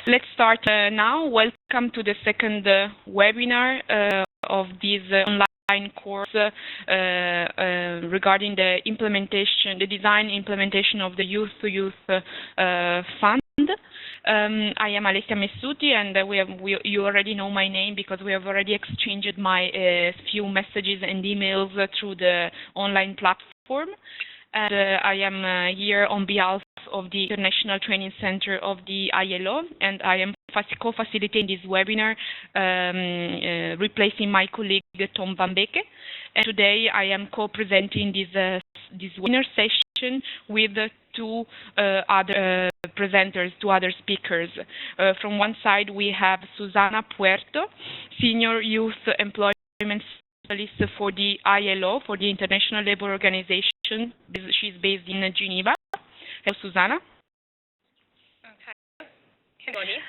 Let's start now. Welcome to the second webinar of this online course regarding the implementation, the design implementation of the Youth to Youth Fund. I am Alessia Messuti, and you already know my name because we have already exchanged my few messages and emails through the online platform. And I am here on behalf of the International Training Center of the ILO, and I am co-facilitating this webinar, replacing my colleague Tom Van Beke. And today I am co-presenting this webinar session with two other presenters, two other speakers. From one side we have Susana Puerto, Senior Youth Employment Specialist for the ILO, for the International Labour Organization. She's based in Geneva. Hello, Susana. Hi, everybody.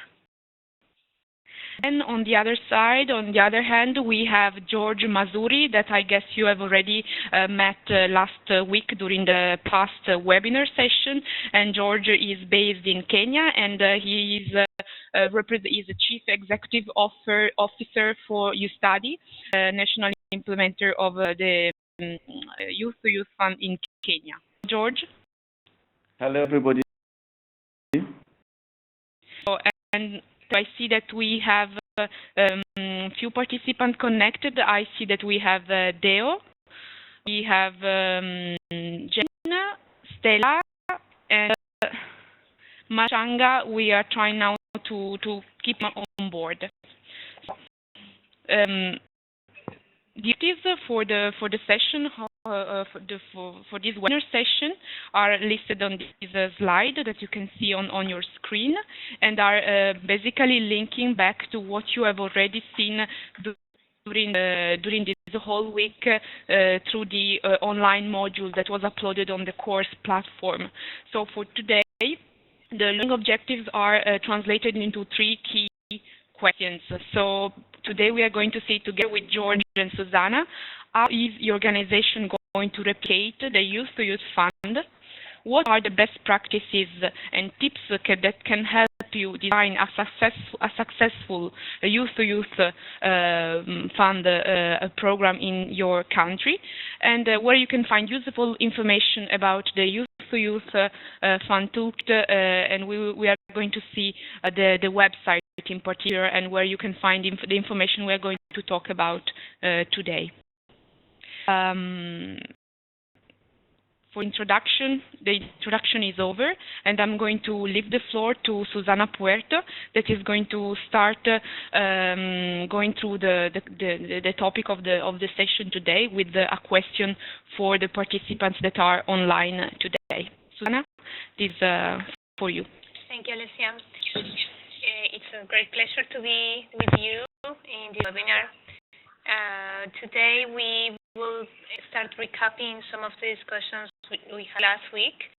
And on the other side, on the other hand, we have George Mazuri, that I guess you have already met last week during the past webinar session. And George is based in Kenya, and he is the Chief Executive Officer for YouStudy, national implementer of the Youth to Youth Fund in Kenya. George? Hello, everybody. So, and I see that we have few participants connected. I see that we have Deo, we have Jenna, Stella, and Machanga. We are trying now to keep on board. Duties for the session for this webinar session are listed on this slide that you can see on your screen, and are basically linking back to what you have already seen during this whole week through the online module that was uploaded on the course platform. So for today, the learning objectives are translated into 3 key questions. So today we are going to see together with George and Susana, how is your organization going to replicate the Youth to Youth Fund? What are the best practices and tips that can help you design a successful Youth to Youth Fund program in your country? And where you can find useful information about the Youth to Youth Fund toolkit, and we are going to see the website in particular, and where you can find the information we are going to talk about today. For introduction, the introduction is over, and I'm going to leave the floor to Susana Puerto, that is going to start going through the topic of the session today with a question for the participants that are online today. Susana, this is for you. Thank you, Alessia. It's a great pleasure to be with you in this webinar. Today we will start recapping some of the discussions we had last week,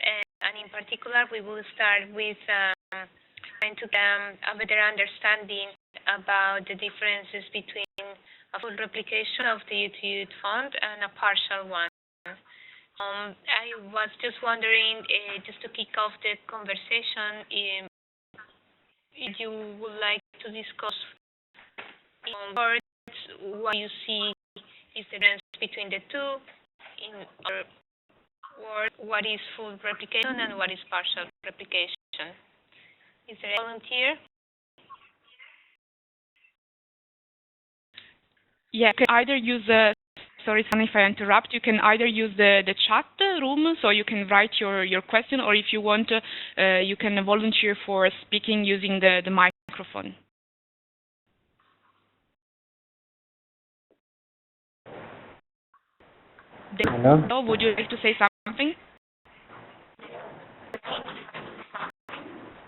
and in particular we will start with trying to get a better understanding about the differences between a full replication of the Youth to Youth Fund and a partial one. I was just wondering, just to kick off the conversation, if you would like to discuss in words what you see is the difference between the two, in other words, what is full replication and what is partial replication. Is there a volunteer? Yeah, you can either use sorry, Sunny, if I interrupt, you can either use the chat room, so you can write your question, or if you want, you can volunteer for speaking using the microphone. Hello? Would you like to say something?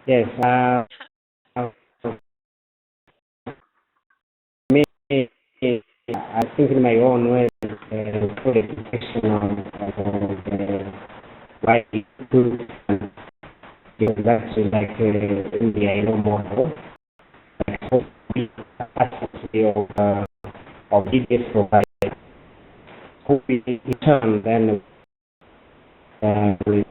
Yes. I think in my own way, for the protection of the right to, because that's like the ILO model. Hopefully, of details provided. Hopefully, in turn, then will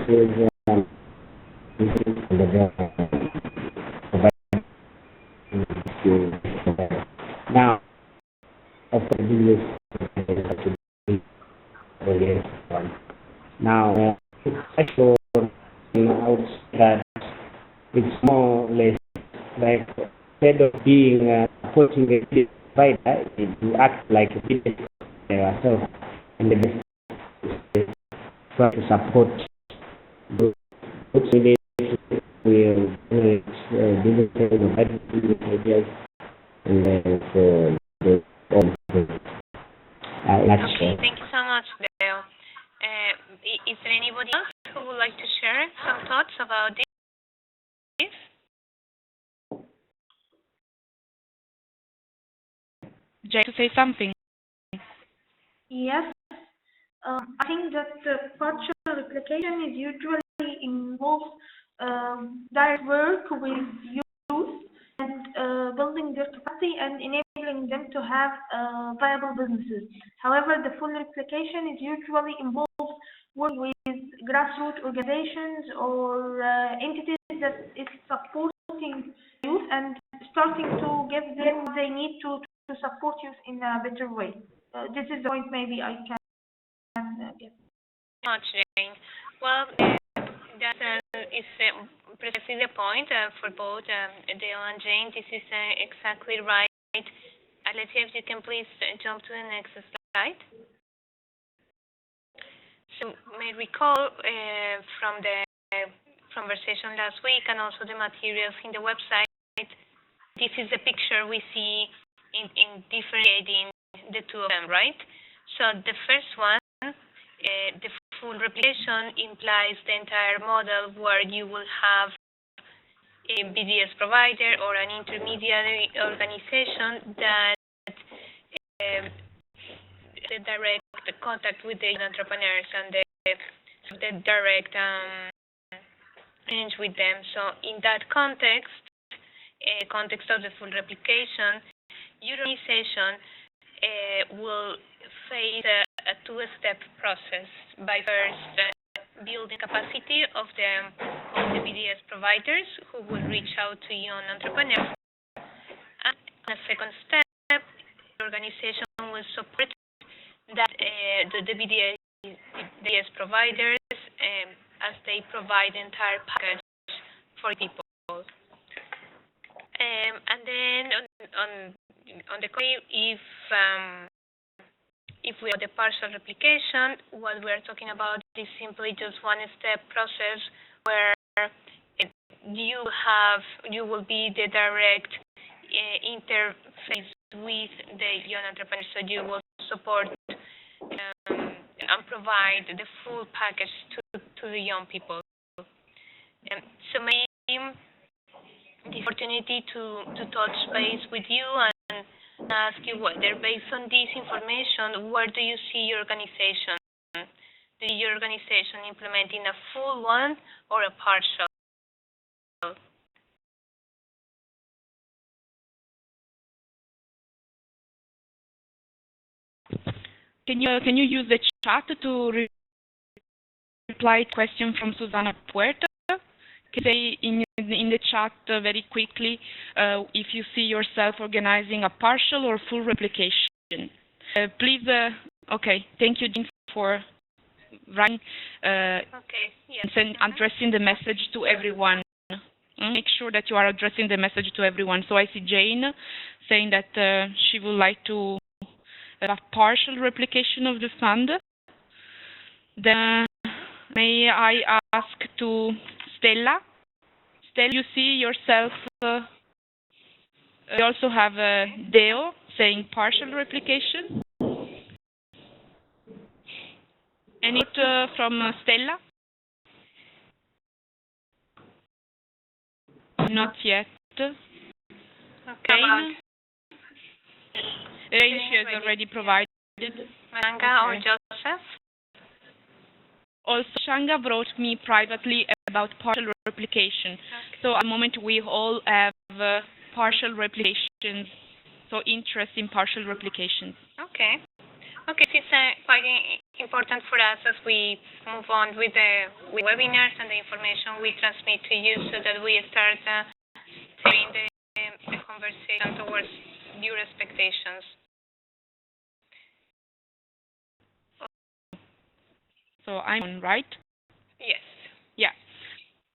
is now, of the now, it's also out that it's more or less like instead of being supporting the business provider, you act like a business yourself, and the business try to support the will business ideas and then for the Okay, thank you so much, Dale. Is there anybody else who would like to share some thoughts about this? Jay, to say something. Yes, I think that partial replication is usually involves direct work with youth and building their capacity and enabling them to have viable businesses. However, the full replication is usually involves working with grassroots organizations or entities that is supporting youth and starting to give them what they need to support youth in a better way. This is the point maybe I can get. Much, Jane. Well, that is precisely the point for both Dale and Jane. This is exactly right. Alessia, if you can please jump to the next slide. So, may recall from the conversation last week and also the materials in the website, this is the picture we see in differentiating the two of them, right? So the first one, the full replication implies the entire model where you will have a BDS provider or an intermediary organization that the direct contact with the entrepreneurs and the direct range with them. So in that context, context of the full replication, your organization will face a two-step process by first building capacity of the BDS providers who will reach out to young entrepreneurs. And a second step, the organization will support that the BDS providers as they provide the entire package for people. And then on the contrary, if we have the partial replication, what we're talking about is simply just one-step process where you will be the direct interface with the young entrepreneurs, so you will support and provide the full package to the young people. So maybe the opportunity to touch base with you and ask you whether, based on this information, where do you see your organization? Do your organization implementing a full one or a partial? Can you use the chat to reply to question from Susana Puerta? Can you say in the chat very quickly if you see yourself organizing a partial or full replication? Please, okay, thank you, Jean, for writing and addressing the message to everyone. Make sure that you are addressing the message to everyone. So I see Jane saying that she would like to have a partial replication of the fund. Then may I ask to Stella? Stella, you see yourself, we also have Deo saying partial replication. Any from Stella? Not yet. Okay. Rain, she has already provided. Shanga or Joseph? Also, Shanga wrote me privately about partial replication. Okay. So at the moment we all have partial replications, so interest in partial replications. Okay. Okay, it's quite important for us as we move on with the webinars and the information we transmit to you, so that we start steering the conversation towards your expectations. So I'm on, right? Yes. Yeah.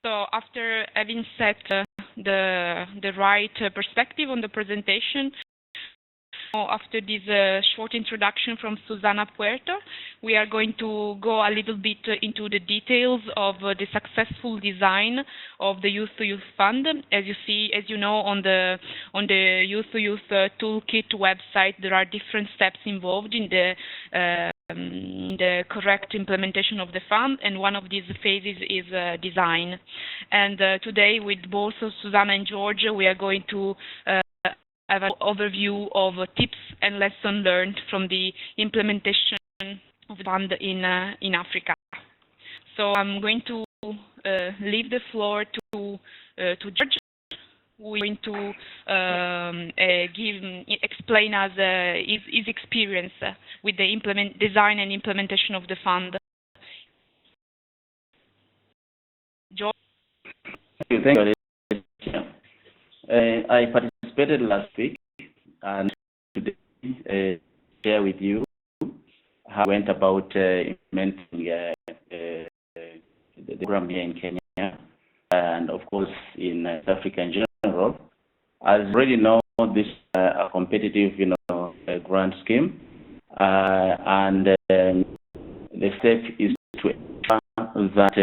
So after having set the right perspective on the presentation, after this short introduction from Susana Puerto, we are going to go a little bit into the details of the successful design of the Youth to Youth Fund. As you know, on the Youth to Youth Toolkit website, there are different steps involved in the correct implementation of the fund, and one of these phases is design. And today, with both Susana and George, we are going to have an overview of tips and lessons learned from the implementation of the fund in Africa. So I'm going to leave the floor to George, who is going to explain us his experience with the design and implementation of the fund. George? Thank you. I participated last week, and today share with you how I went about implementing the program here in Kenya, and of course in South Africa in general. As you already know, this is a competitive, grant scheme, and the step is to ensure that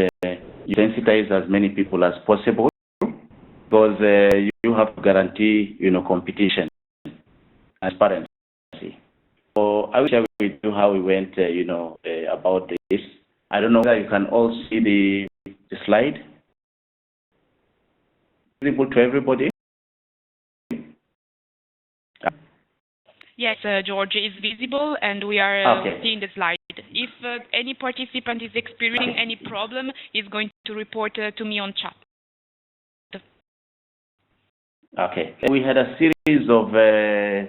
you sensitize as many people as possible, because you have to guarantee, competition and transparency. So I will share with you how we went, about this. I don't know whether you can all see the slide. Visible to everybody? Yes, George, is visible, and we are Okay. seeing the slide. If any participant is experiencing any problem, he's going to report to me on chat. Okay. We had a series of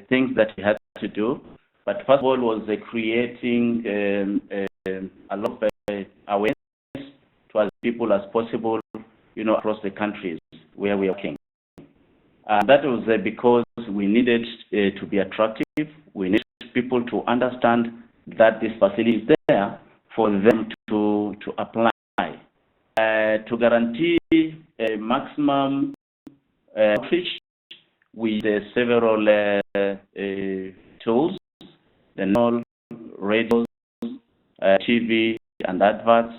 things that we had to do, but first of all was creating a lot of awareness to as people as possible, across the countries where we are working. That was because we needed to be attractive. We needed people to understand that this facility is there for them to apply. To guarantee a maximum outreach with several tools, the normal radios, TV, and adverts.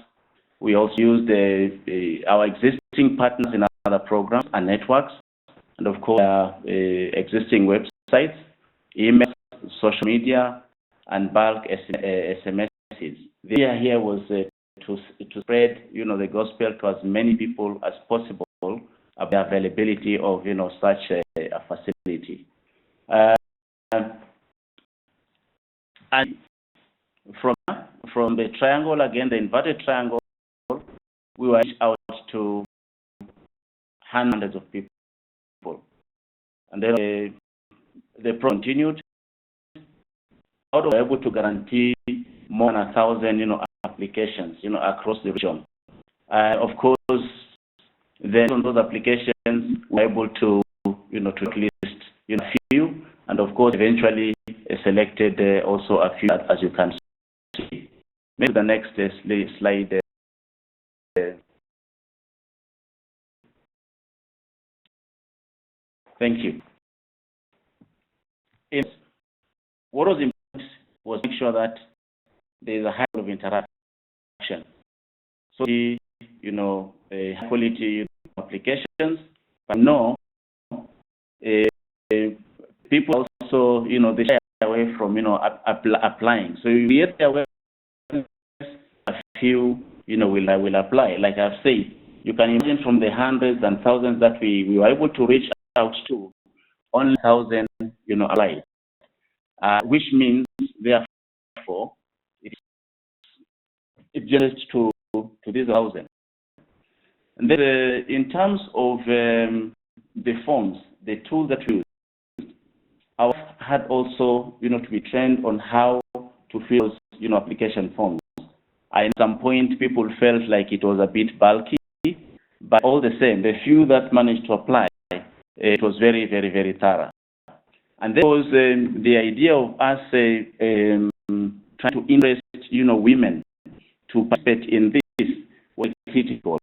We also used our existing partners in other programs and networks, and of course, existing websites, emails, social media, and bulk SMSs. The idea here was to spread, the gospel to as many people as possible about the availability of, such a facility. And from the triangle, again, the inverted triangle, we were out to hundreds of people. And then the program continued. How we were able to guarantee more than 1,000, applications, across the region. Of course, then on those applications, we were able to, to list, a few, and of course, eventually selected also a few, as you can see. Maybe the next slide. Thank you. What was important was make sure that there is a high level of interaction. So, high quality applications, but no, people also, they shy away from, applying. So we get aware a few, will apply. Like I've said, you can imagine from the hundreds and thousands that we were able to reach out to, only 1,000, applied. Which means, therefore, it's just to these 1,000. And then, in terms of the forms, the tools that we use, I had also, to be trained on how to fill those, application forms. At some point, people felt like it was a bit bulky, but all the same, the few that managed to apply, it was very, very, very thorough. And there was the idea of us trying to interest, women to participate in this was critical.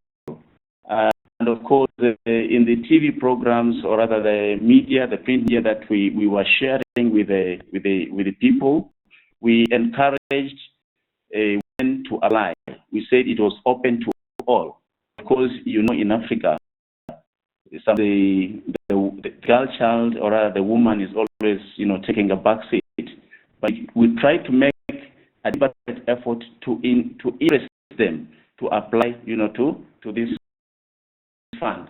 And of course, in the TV programs, or rather the media, the print media that we were sharing with the people, we encouraged women to apply. We said it was open to all, because in Africa, the girl child, or rather the woman, is always taking a back seat. But we try to make a deliberate effort to interest them to apply to this fund.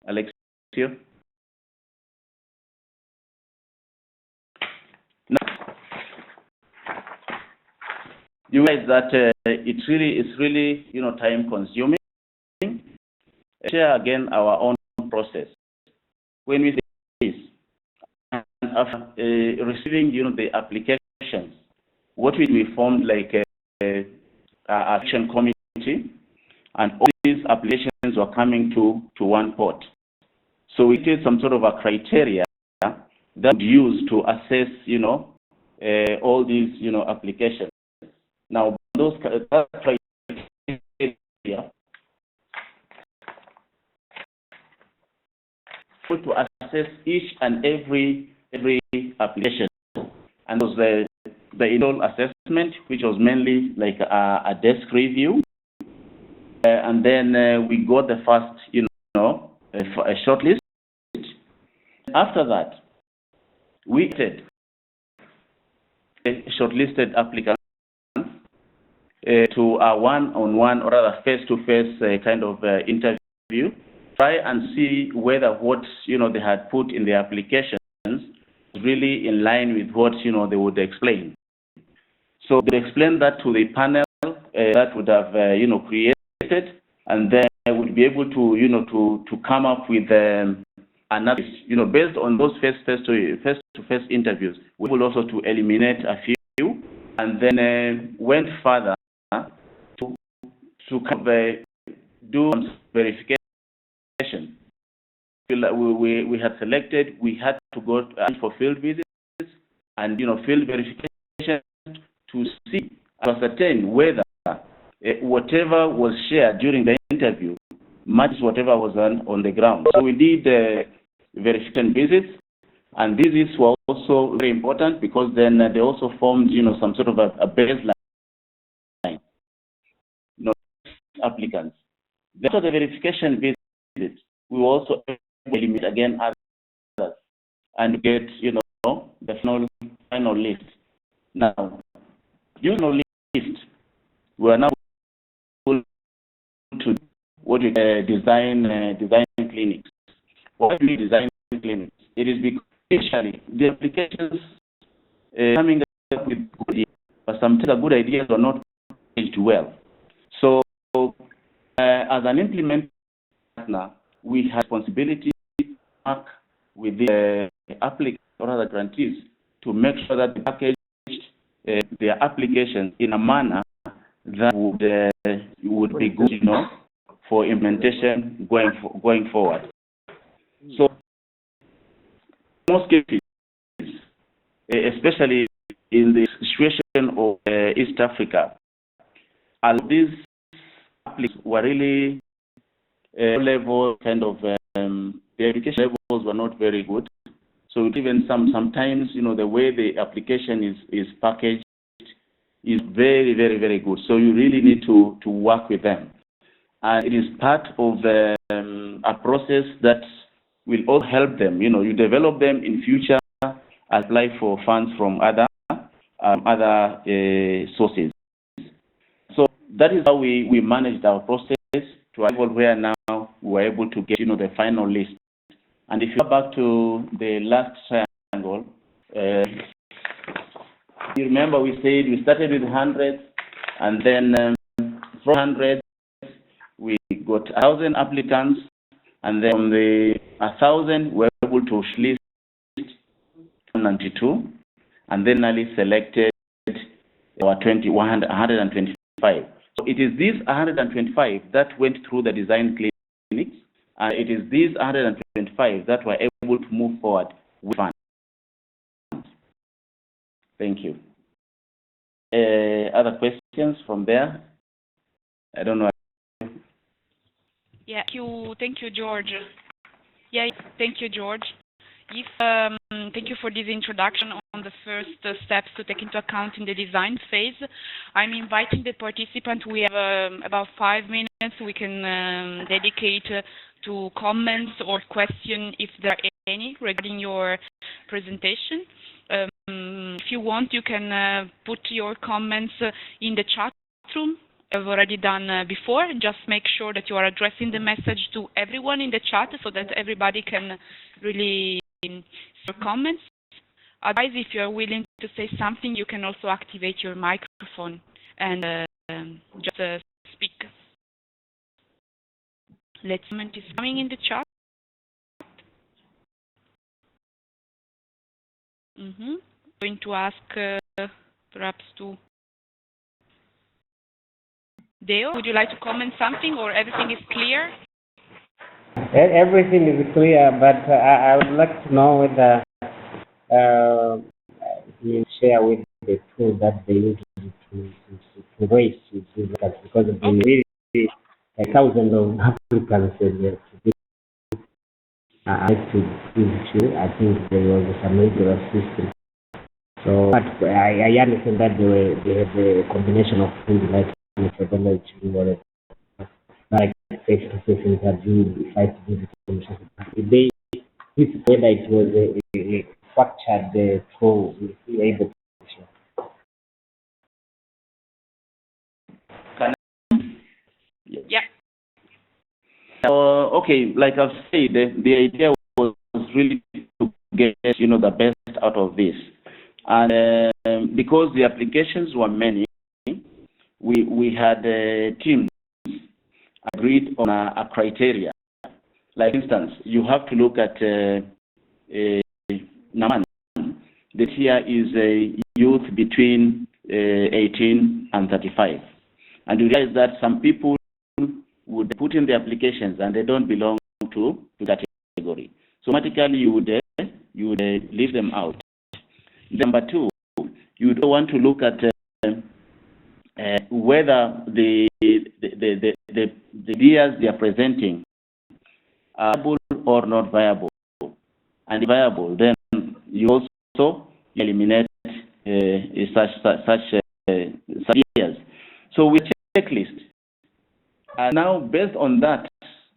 Alexia? Now, you realize that it's really time consuming. Share again our own process. When we say this, and after receiving the applications, what we formed like a action committee, and all these applications were coming to one pot. So we did some sort of a criteria that we use to assess all these applications. Now those criteria to assess each and every application, and was the initial assessment, which was mainly like a desk review, and then we got the first a short list. After that, we did shortlisted applicants to a one-on-one, or rather face-to-face kind of interview. Try and see whether what they had put in the applications was really in line with what they would explain. So they explained that to the panel that would have created, and then I would be able to come up with another based on those face-to-face interviews. We will also to eliminate a few, and then went further to kind of, do verification. We had selected, we had to go for field visits and field verification to see, ascertain whether whatever was shared during the interview matches whatever was done on the ground. So we did verification visits, and visits were also very important, because then they also formed some sort of a baseline applicants. After the verification visits, we also eliminate again others and get the final list. Now, using the list, we are now able to what we design clinics. Why do we design clinics? It is because initially the applications coming up with good ideas, but sometimes the good ideas are not packaged well. So as an implementer partner, we have responsibility to work with the applicants or other grantees to make sure that they package their applications in a manner that would be good, for implementation going forward. So most cases, especially in the situation of East Africa, all these applications were really level kind of the education levels were not very good. So even sometimes the way the application is packaged is very, very, very good. So you really need to work with them, and it is part of a process that will all help them. You develop them in future, apply for funds from other sources. So that is how we managed our process to a level where now we're able to get the final list. And if you go back to the last triangle, you remember we said we started with hundreds, and then from hundreds we got 1,000 applicants, and then from the 1,000 we're able to list 192, and then finally selected our 125. So it is these 125 that went through the design clinics, and it is these 125 that were able to move forward with funds. Thank you. Other questions from there? I don't know. Yeah, thank you, George. Yeah, thank you, George. If, thank you for this introduction on the first steps to take into account in the design phase. I'm inviting the participants. We have about 5 minutes we can dedicate to comments or questions if there are any regarding your presentation. If you want, you can put your comments in the chat room. I've already done before. Just make sure that you are addressing the message to everyone in the chat so that everybody can really see your comments. Otherwise, if you are willing to say something, you can also activate your microphone and just speak. Let's comment is coming in the chat. Going to ask perhaps to Deo, would you like to comment something, or everything is clear? Everything is clear, but I would like to know whether you share with the tool that they use to raise because of the really thousands of applicants I to give you. I think there was some major assistance. So, but I understand that they have a combination of things like methodology or like face-to-face interview, site-visit commission. This is whether it was a structured tool we able to share. Yeah. Okay, like I've said, the idea was really to get the best out of this, and because the applications were many, we had teams agreed on a criteria. Like, for instance, you have to look at Naman. This here is a youth between 18 and 35, and you realize that some people would put in the applications and they don't belong to that category. So automatically you would leave them out. Number two, you don't want to look at whether the ideas they are presenting are viable or not viable. And if viable, then you also eliminate such ideas. So we checklist. And now, based on that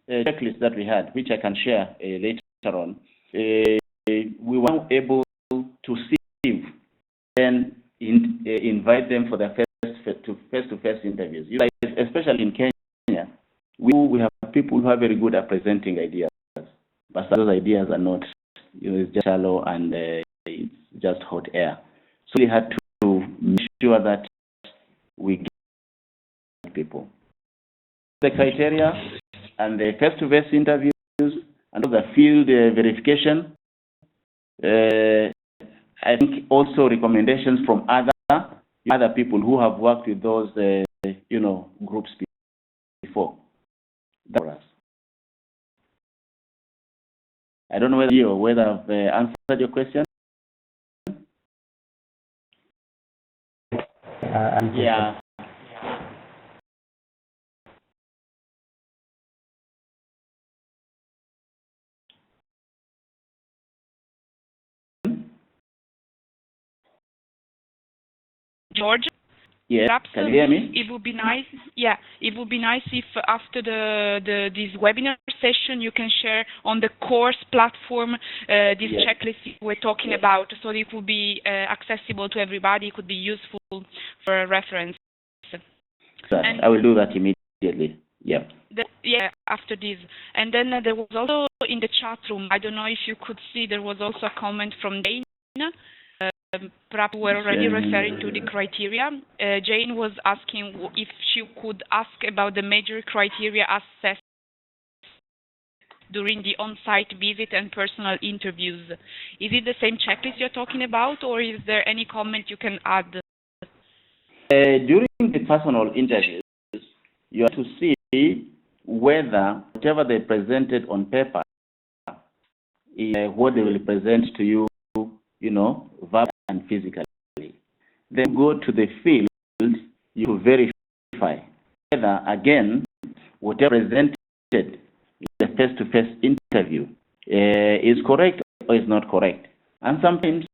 checklist that we had, which I can share later on, we were now able to see and invite them for the face-to-face interviews. Especially in Kenya, we have people who are very good at presenting ideas, but those ideas are not, it's just shallow and it's just hot air. So we had to make sure that we get people. The criteria and the face-to-face interviews and the field verification. I think also recommendations from other people who have worked with those groups before. That was. I don't know whether I've answered your question. Yeah. George? Yes. Perhaps Can you hear me? it would be nice. Yeah, it would be nice if after this webinar session you can share on the course platform this checklist we're talking about, so it will be accessible to everybody. It could be useful for reference. And I will do that immediately. Yeah. After this. And then there was also in the chat room, I don't know if you could see, there was also a comment from Dana. Perhaps we're already referring to the criteria. Jane was asking if she could ask about the major criteria assessed during the on-site visit and personal interviews. Is it the same checklist you're talking about, or is there any comment you can add? During the personal interviews, you have to see whether whatever they presented on paper is what they will present to you, verbally and physically. Then go to the field, you verify whether, again, whatever presented in the face-to-face interview is correct or is not correct. And sometimes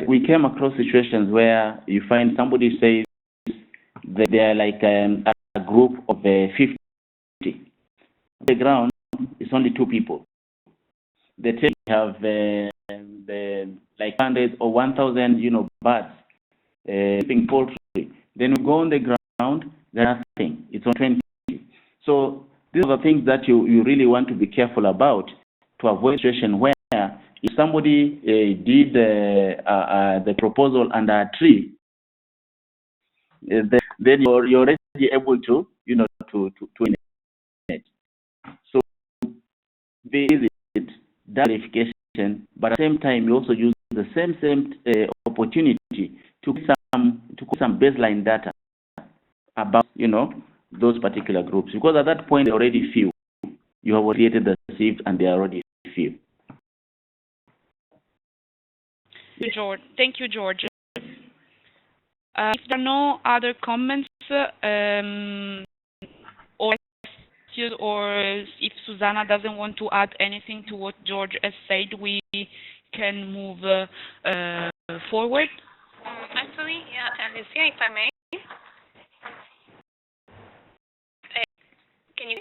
we came across situations where you find somebody says that they are like a group of 50. On the ground, it's only 2 people. They tell you have like 100 or 1,000, birds, keeping poultry. Then you go on the ground, there's nothing. It's on 20. So these are the things that you really want to be careful about to avoid situation where if somebody did the proposal under a tree, then you're already able to, to it. So visit that verification, but at the same time you also use the same opportunity to get some baseline data about those particular groups, because at that point they're already few. You have created the received and they are already few. George. Thank you, George. If there are no other comments or if Susanna doesn't want to add anything to what George has said, we can move forward. Actually, Alicia, if I may. Can you?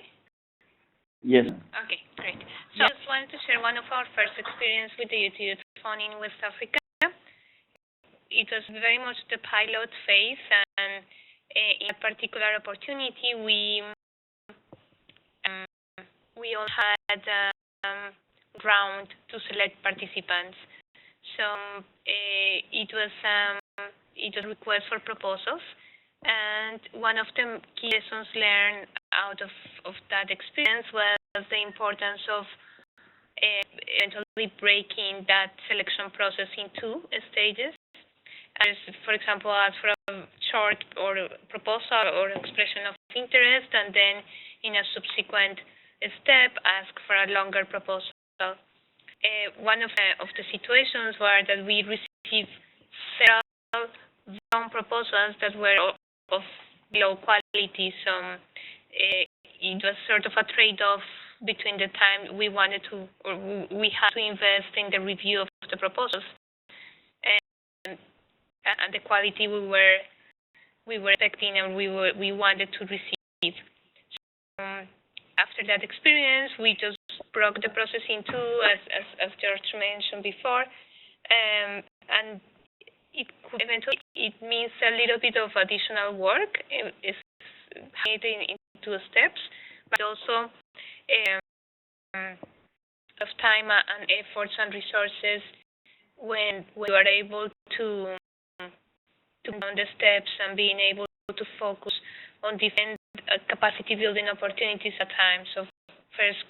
Yes. Okay, great. So I just wanted to share one of our first experience with the Youth Fund in West Africa. It was very much the pilot phase, and in a particular opportunity, we all had round to select participants. So it was a request for proposals, and one of the key lessons learned out of that experience was the importance of eventually breaking that selection process in 2 stages. As, for example, ask for a short or proposal or expression of interest, and then in a subsequent step, ask for a longer proposal. One of the situations were that we received several wrong proposals that were of low quality, so it was sort of a trade-off between the time we wanted to, or we had to invest in the review of the proposals and the quality we were expecting and we wanted to receive. So, after that experience, we just broke the process in 2, as George mentioned before, and it means a little bit of additional work. It's made in 2 steps, but also of time and efforts and resources when we are able to on the steps and being able to focus on different capacity building opportunities at times. So first,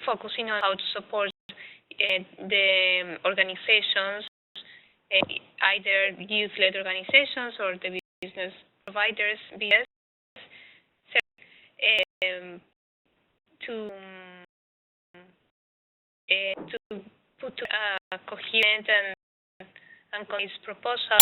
focusing on how to support the organizations, either youth-led organizations or the business providers, BS, to put a coherent and concise proposal